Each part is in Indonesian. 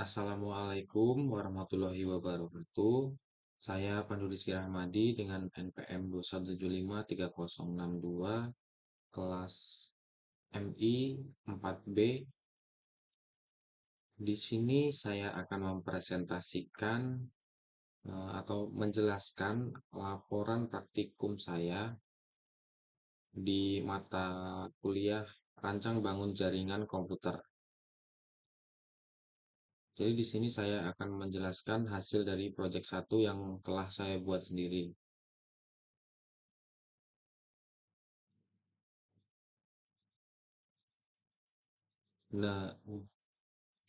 Assalamualaikum warahmatullahi wabarakatuh. Saya Pandu Rizky Rahmadi dengan NPM 2175362 kelas MI 4B. Di sini saya akan mempresentasikan atau menjelaskan laporan praktikum saya di mata kuliah Rancang Bangun Jaringan Komputer. Jadi di sini saya akan menjelaskan hasil dari proyek 1 yang telah saya buat sendiri. Nah,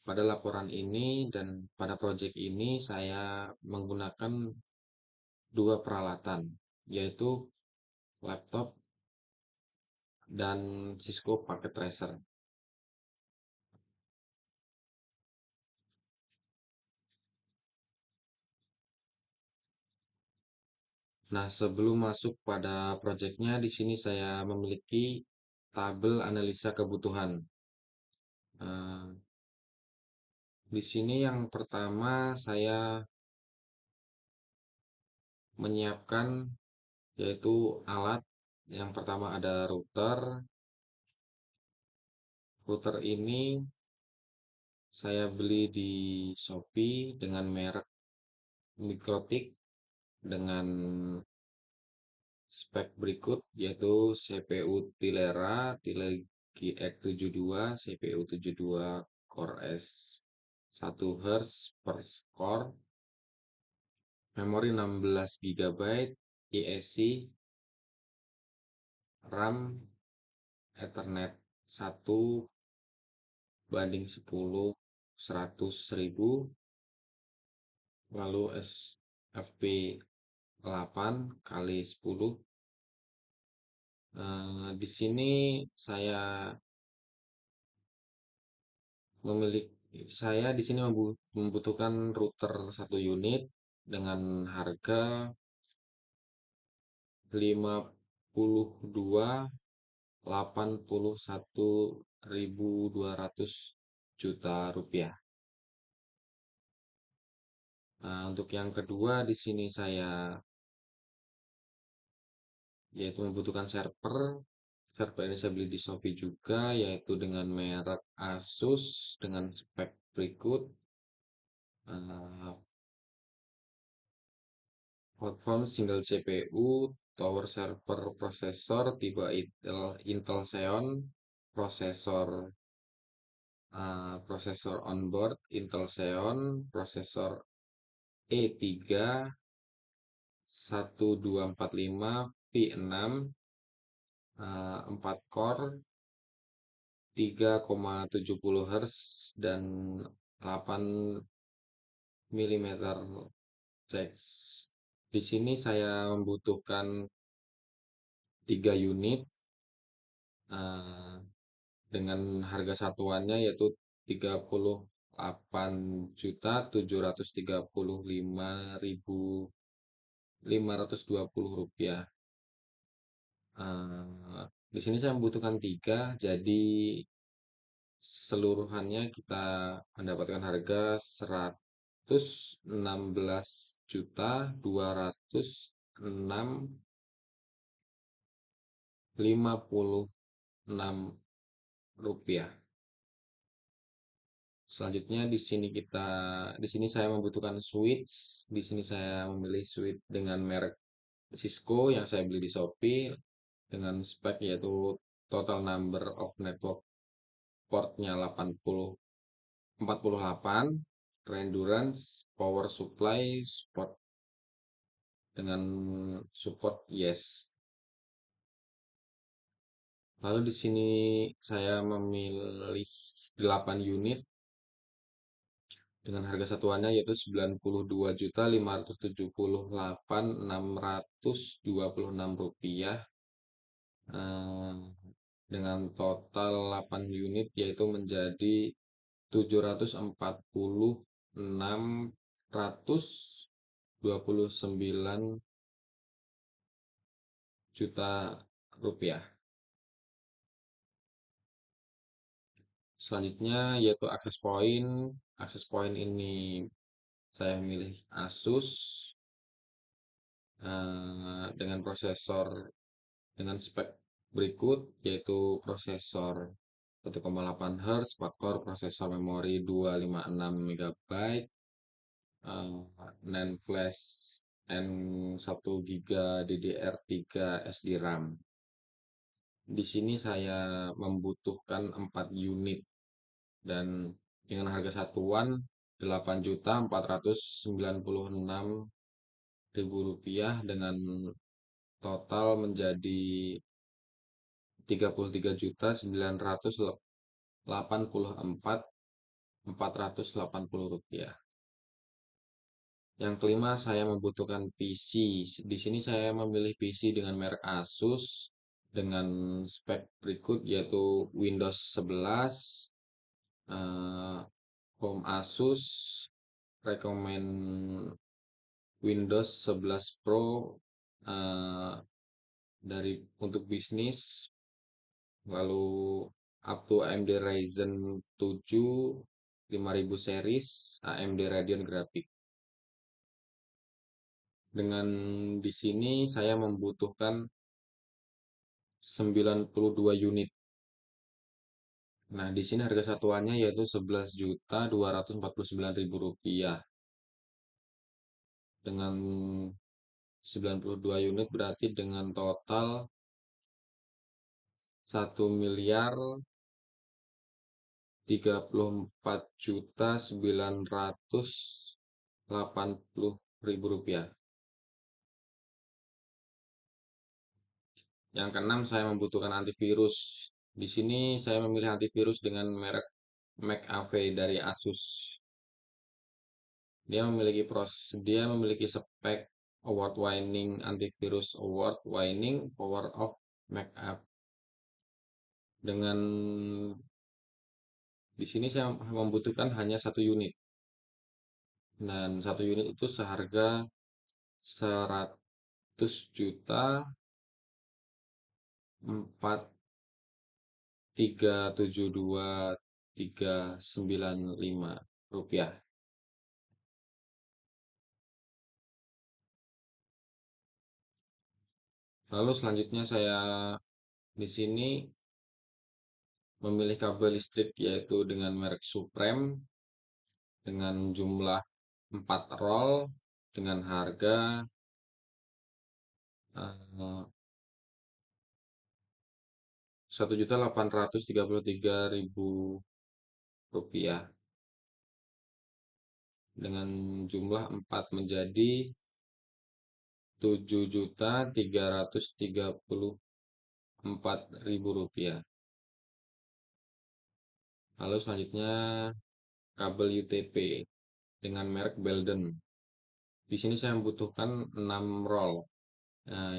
pada laporan ini dan pada proyek ini saya menggunakan dua peralatan, yaitu laptop dan Cisco Packet Tracer. Nah, sebelum masuk pada proyeknya, di sini saya memiliki tabel analisa kebutuhan. Nah, di sini yang pertama saya menyiapkan yaitu alat. Yang pertama ada router. Router ini saya beli di Shopee dengan merek Mikrotik dengan spek berikut, yaitu CPU Tilera Tilegy X72, CPU 72 Core S 1 Hz per core, memori 16 GB, ESC, RAM Ethernet 1:10 100.000, lalu SFP 8 kali 10. Di sini saya membutuhkan router 1 unit dengan harga 52.81.200 rupiah. Nah, untuk yang kedua di sini saya yaitu membutuhkan server. Server ini saya beli di Shopee juga, yaitu dengan merek Asus dengan spek berikut. Platform single CPU, tower server prosesor tipe Intel Xeon, prosesor onboard Intel Xeon, prosesor E3 1245 V6, 4 core, 3,70 Hz dan 8 mm Hz. Di sini saya membutuhkan 3 unit dengan harga satuannya yaitu 38.735.520 rupiah. Di sini saya membutuhkan 3, jadi seluruhannya kita mendapatkan harga 116.206.56 rupiah. Selanjutnya di sini saya membutuhkan switch. Di sini saya memilih switch dengan merek Cisco yang saya beli di Shopee dengan spek yaitu total number of network portnya 48, endurance, power supply support dengan support yes. Lalu di sini saya memilih 8 unit dengan harga satuannya yaitu 92.578.626 rupiah, dengan total 8 unit yaitu menjadi 746.629 juta rupiah. Selanjutnya yaitu access point. Access point ini saya milih Asus dengan prosesor dengan spek berikut, yaitu prosesor 1,8 Hz, 4 core, prosesor memori 256 MB, NAND flash N1 GB DDR3 SD RAM. Di sini saya membutuhkan 4 unit dan dengan harga satuan 8.496.000 rupiah dengan total menjadi 33.984.480 rupiah. Yang kelima, saya membutuhkan PC. Di sini saya memilih PC dengan merek Asus dengan spek berikut, yaitu Windows 11, home Asus, recommend Windows 11 Pro eh, dari untuk bisnis, lalu up to AMD Ryzen 7 5000 series, AMD Radeon Graphic. Dengan di sini saya membutuhkan 92 unit. Nah, di sini harga satuannya yaitu 11.249.000 rupiah. Dengan 92 unit berarti dengan total 1.034.980.000 rupiah. Yang keenam, saya membutuhkan antivirus. Di sini saya memilih antivirus dengan merek McAfee dari Asus. Dia memiliki spek award winning antivirus award winning power of McAfee. Dengan di sini saya membutuhkan hanya satu unit. Dan satu unit itu seharga 100 juta 4372395 rupiah. Lalu selanjutnya saya di sini memilih kabel listrik yaitu dengan merek Supreme dengan jumlah 4 roll dengan harga 1.833.000 rupiah dengan jumlah 4 menjadi 7.334.000 rupiah. Lalu selanjutnya kabel UTP dengan merek Belden. Di sini saya membutuhkan 6 roll,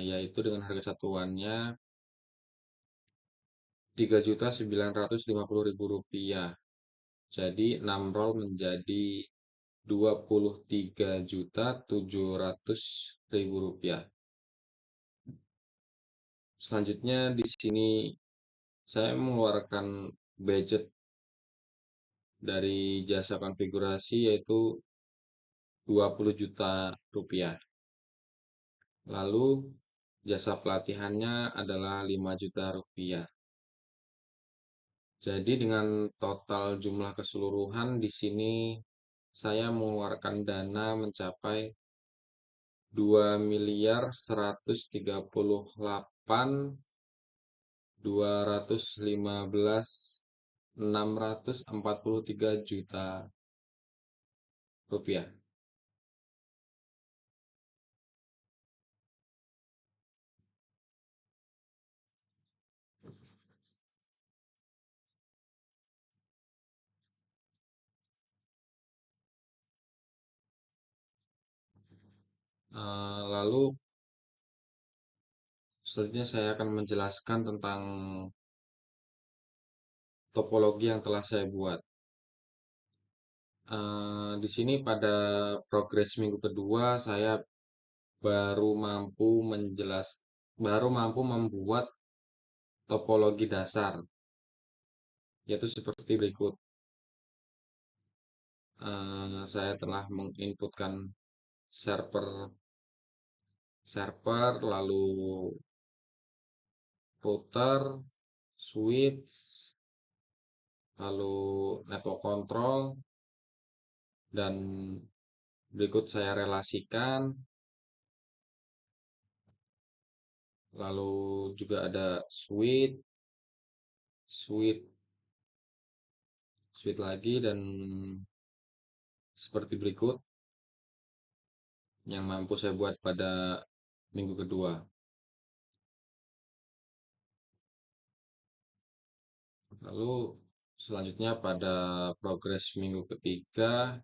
yaitu dengan harga satuannya 3.950.000 rupiah. Jadi 6 roll menjadi 23.700.000 rupiah. Selanjutnya di sini saya mengeluarkan budget dari jasa konfigurasi yaitu 20 juta rupiah. Lalu jasa pelatihannya adalah 5 juta rupiah. Jadi dengan total jumlah keseluruhan di sini saya mengeluarkan dana mencapai 2.138.215.643 rupiah. Lalu selanjutnya saya akan menjelaskan tentang topologi yang telah saya buat. Di sini pada progres minggu kedua saya baru mampu membuat topologi dasar. yaitu seperti berikut. Saya telah menginputkan server server, lalu router, switch, lalu network control, dan berikut saya relasikan. Lalu juga ada switch, switch, switch lagi, dan seperti berikut yang mampu saya buat pada minggu kedua. Lalu selanjutnya pada progres minggu ketiga,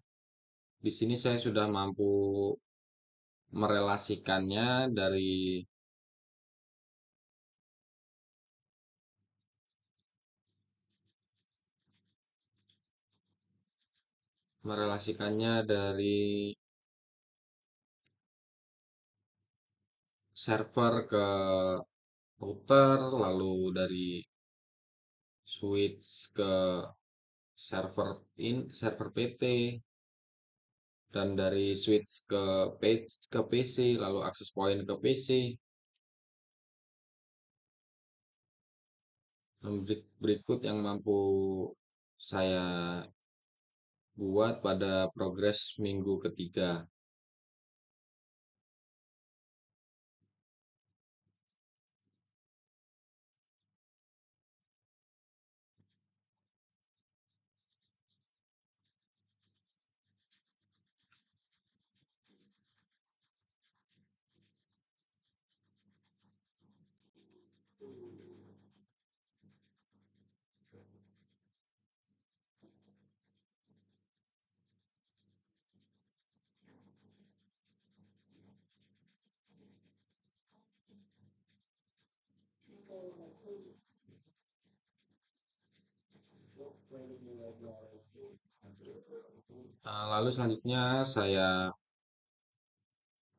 di sini saya sudah mampu merelasikannya dari server ke router, lalu dari switch ke server PT, dan dari switch ke PC, lalu akses point ke PC. Dan berikut yang mampu saya buat pada progres minggu ketiga. Lalu selanjutnya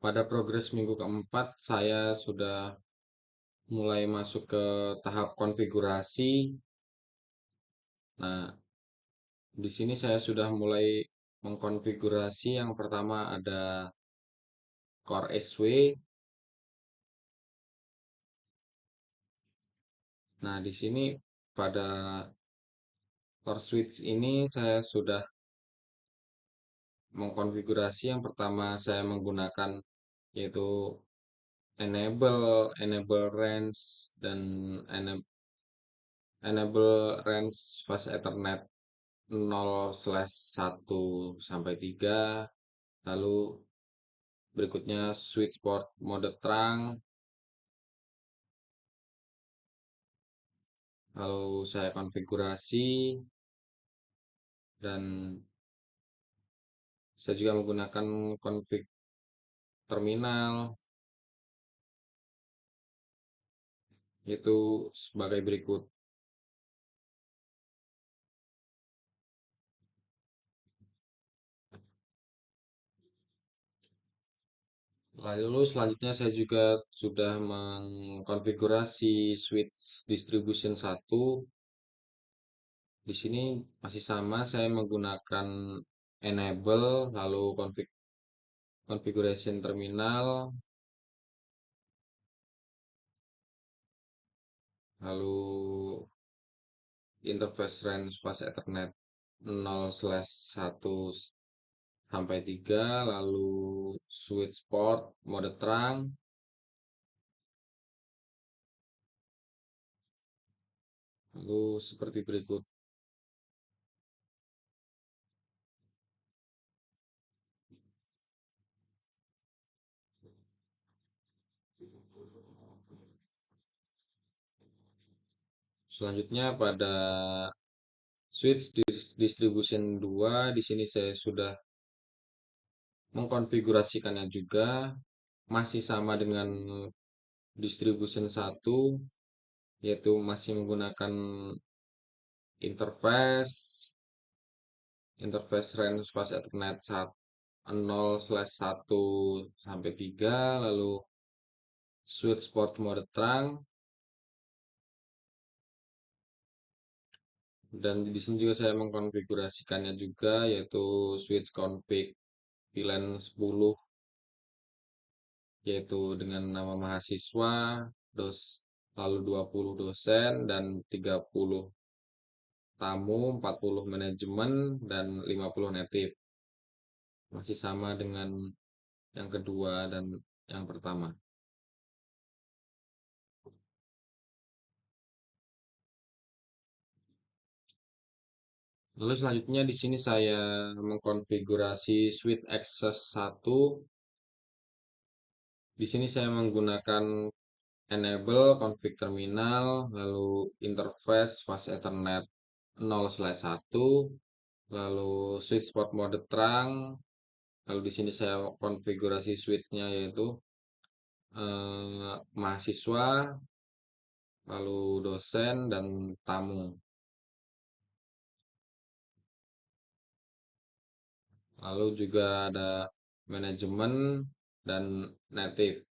pada progres minggu keempat saya sudah mulai masuk ke tahap konfigurasi. Nah, di sini saya sudah mulai mengkonfigurasi. Yang pertama ada Core SW. Nah, di sini pada Core Switch ini saya sudah mengkonfigurasi. Yang pertama saya menggunakan yaitu enable range, dan enable range fast Ethernet 0/1 sampai 3. Lalu berikutnya switch port mode terang. Lalu saya konfigurasi, dan saya juga menggunakan config terminal, yaitu sebagai berikut. Lalu selanjutnya saya juga sudah mengkonfigurasi switch distribution 1. Di sini masih sama, saya menggunakan enable, lalu configuration terminal, lalu interface range fast Ethernet 0/1 sampai 3, lalu switch port mode terang, lalu seperti berikut. Selanjutnya pada switch distribution 2, di sini saya sudah mengkonfigurasikannya juga, masih sama dengan distribution 1, yaitu masih menggunakan interface range fast Ethernet 0/1 sampai 3, lalu switch port mode terang, Dan di sini juga saya mengkonfigurasikannya juga, yaitu switch config VLAN 10, yaitu dengan nama mahasiswa, lalu 20 dosen, dan 30 tamu, 40 manajemen, dan 50 native. Masih sama dengan yang kedua dan yang pertama. Lalu selanjutnya di sini saya mengkonfigurasi switch access 1. Di sini saya menggunakan enable config terminal, lalu interface fast ethernet 0/1, lalu switch port mode terang, lalu di sini saya konfigurasi switchnya yaitu mahasiswa, lalu dosen dan tamu. Lalu juga ada manajemen dan native.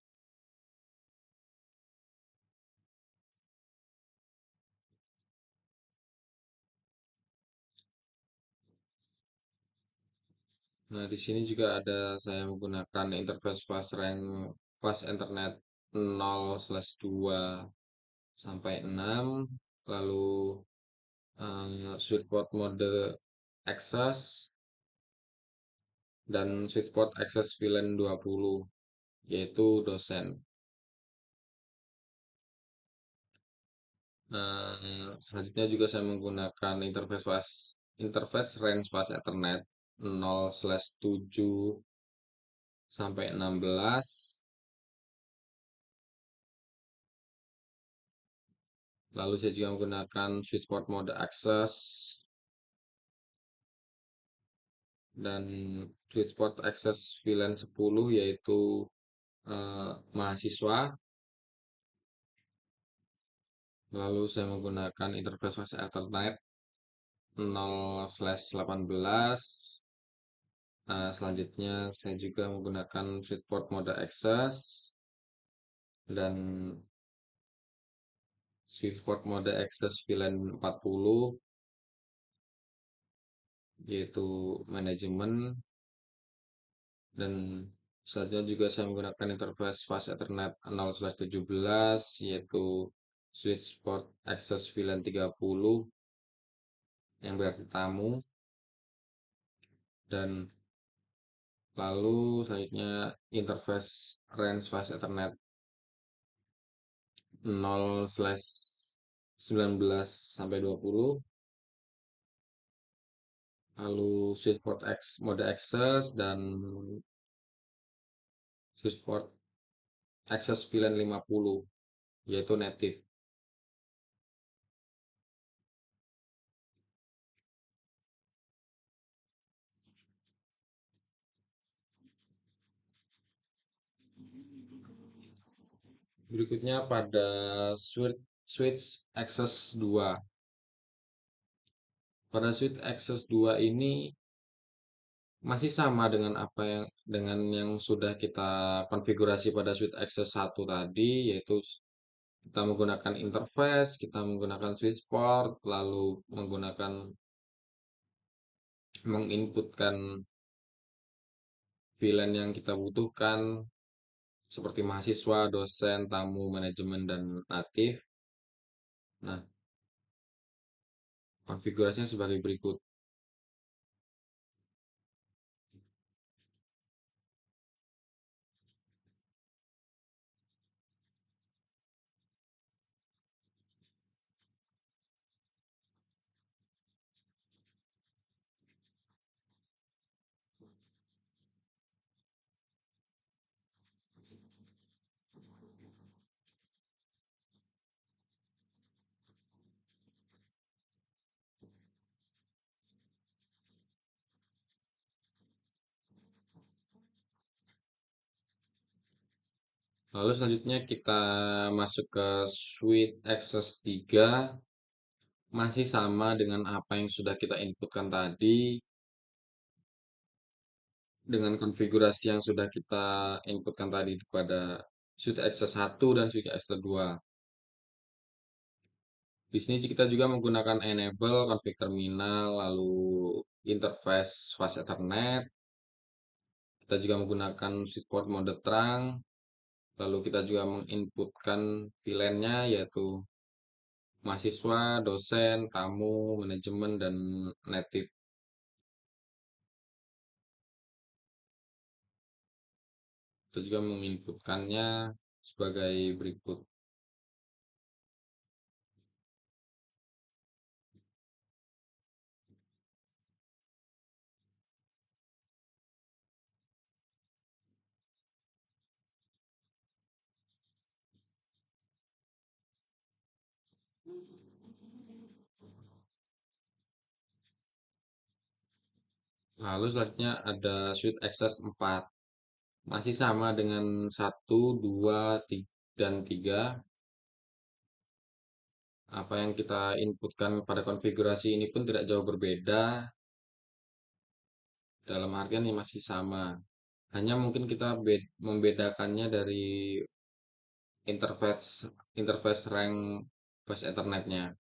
Nah, di sini juga ada saya menggunakan interface fast internet 0/2 sampai 6, lalu switchport mode access dan switchport access VLAN 20, yaitu dosen. Selanjutnya juga saya menggunakan interface range fast ethernet 0/7 sampai 16. Lalu saya juga menggunakan switchport mode access dan switchport access VLAN 10, yaitu mahasiswa. Lalu saya menggunakan interface fast ethernet 0/18. Nah, selanjutnya saya juga menggunakan switchport mode access dan switchport mode access VLAN 40, yaitu manajemen. Dan selanjutnya juga saya menggunakan interface fast ethernet 0/17, yaitu switchport access VLAN 30, yang berarti tamu. Dan lalu selanjutnya interface range fast ethernet 0/19 sampai 20, lalu switchport mode access dan switchport access VLAN 50, yaitu native. Berikutnya pada switch access 2. Pada switch access 2 ini masih sama dengan yang sudah kita konfigurasi pada switch access 1 tadi, yaitu kita menggunakan interface, kita menggunakan switch port, lalu menginputkan VLAN yang kita butuhkan seperti mahasiswa, dosen, tamu, manajemen, dan natif. Nah, konfigurasinya sebagai berikut. Lalu selanjutnya kita masuk ke switch access 3, masih sama dengan apa yang sudah kita inputkan tadi, dengan konfigurasi yang sudah kita inputkan tadi pada switch access 1 dan switch access 2. Di sini kita juga menggunakan enable, config terminal, lalu interface fast Ethernet. Kita juga menggunakan support mode terang, lalu kita juga menginputkan VLAN-nya yaitu mahasiswa, dosen, tamu, manajemen, dan native. Kita juga menginputkannya sebagai berikut. Lalu selanjutnya ada switch access 4. Masih sama dengan 1, 2, 3, dan 3. Apa yang kita inputkan pada konfigurasi ini pun tidak jauh berbeda. Dalam artian ini masih sama. Hanya mungkin kita membedakannya dari interface interface rank bus Ethernetnya.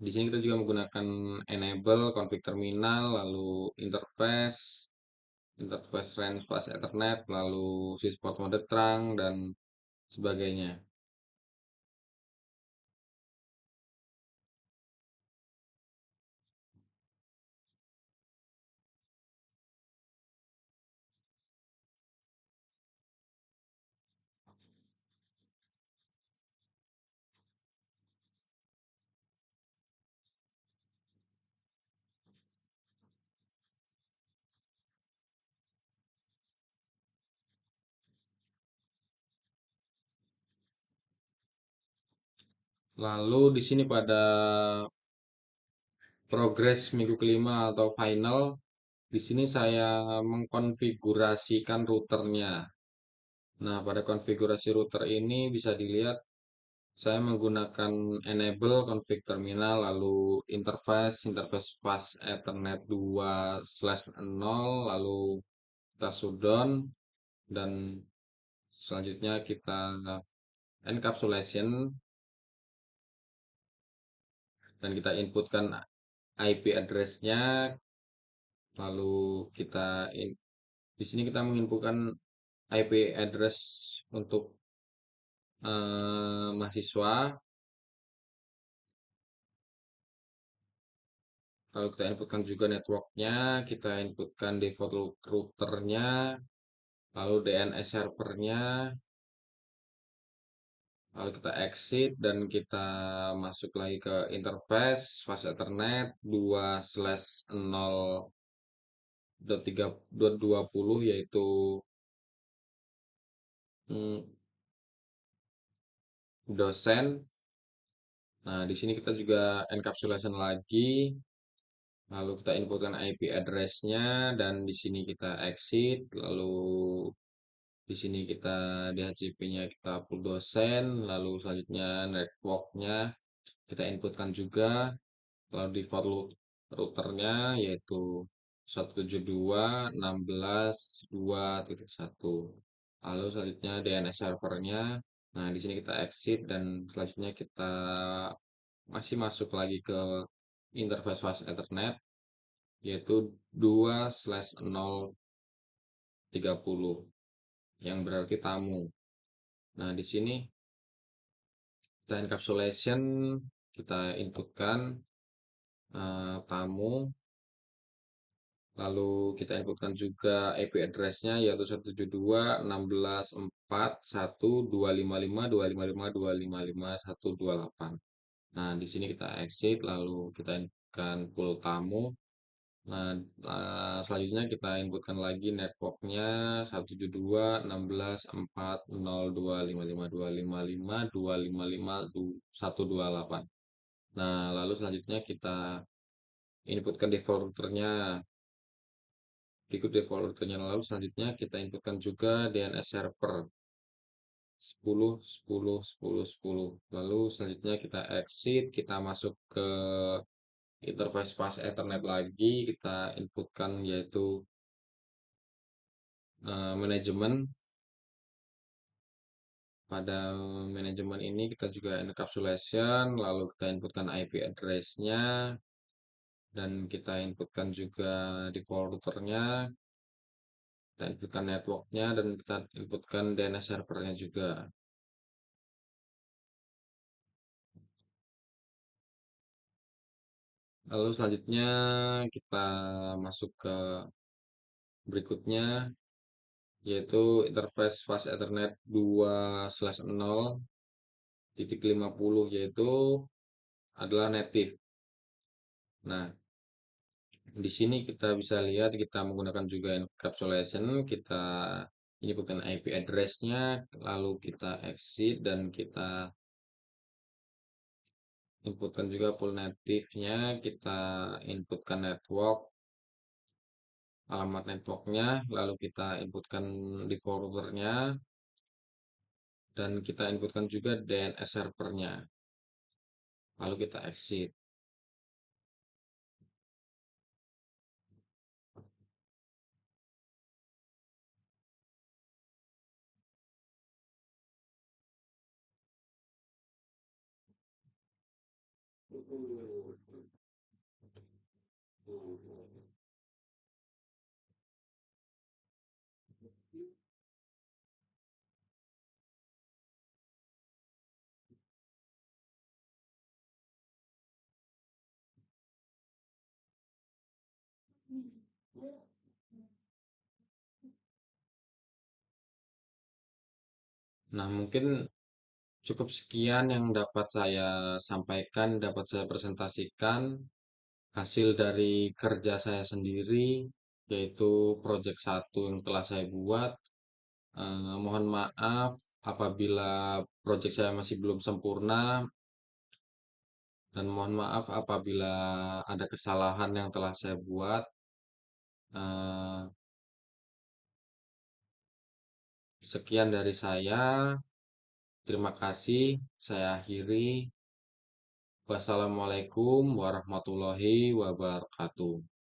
Di sini kita juga menggunakan enable, config terminal, lalu interface range fast Ethernet, lalu switchport mode terang, dan sebagainya. Lalu di sini pada progres minggu kelima atau final, di sini saya mengkonfigurasikan routernya. Nah, pada konfigurasi router ini bisa dilihat saya menggunakan enable config terminal, lalu interface fast Ethernet 2/0, lalu kita shutdown, dan selanjutnya kita encapsulation, dan kita inputkan IP address-nya, lalu di sini kita menginputkan IP address untuk mahasiswa, lalu kita inputkan juga networknya, kita inputkan default routernya, lalu DNS servernya, lalu kita exit dan kita masuk lagi ke interface fast Ethernet 2/0.3.20, yaitu mm, dosen. Nah, di sini kita juga encapsulation lagi, lalu kita inputkan IP address-nya, dan di sini kita exit, lalu di sini kita di HCP-nya kita full dosen, lalu selanjutnya network-nya kita inputkan juga, lalu default routernya yaitu 172.16.2.1. Lalu selanjutnya DNS servernya. Nah, di sini kita exit dan selanjutnya kita masih masuk lagi ke interface fast Ethernet yaitu 2/0.30 yang berarti tamu. Nah, di sini kita encapsulation, kita inputkan tamu, lalu kita inputkan juga IP address-nya yaitu 172.16.4.1.255.255.255.128. Nah, di sini kita exit, lalu kita inputkan full tamu. Nah, selanjutnya kita inputkan lagi networknya 172.16.4.0.255.255.255.128. Nah, lalu selanjutnya kita inputkan default routernya. Berikut default routernya, lalu selanjutnya kita inputkan juga DNS server 10.10.10.10. Lalu selanjutnya kita exit, kita masuk ke interface fast Ethernet lagi, kita inputkan yaitu manajemen, Pada manajemen ini kita juga encapsulation, lalu kita inputkan IP address-nya, dan kita inputkan juga default routernya, kita inputkan networknya, dan kita inputkan DNS servernya juga. Lalu selanjutnya kita masuk ke berikutnya, yaitu interface fast Ethernet 2/0.50, yaitu adalah native. Nah, di sini kita bisa lihat kita menggunakan juga encapsulation, kita ini bukan IP address-nya, lalu kita exit dan kita inputkan juga full native-nya, kita inputkan network, alamat networknya, lalu kita inputkan default routernya, dan kita inputkan juga DNS servernya, lalu kita exit. Nah, mungkin cukup sekian yang dapat saya sampaikan, dapat saya presentasikan hasil dari kerja saya sendiri, yaitu project satu yang telah saya buat. Mohon maaf apabila project saya masih belum sempurna, dan mohon maaf apabila ada kesalahan yang telah saya buat. Eh, Sekian dari saya. Terima kasih. Saya akhiri. Wassalamualaikum warahmatullahi wabarakatuh.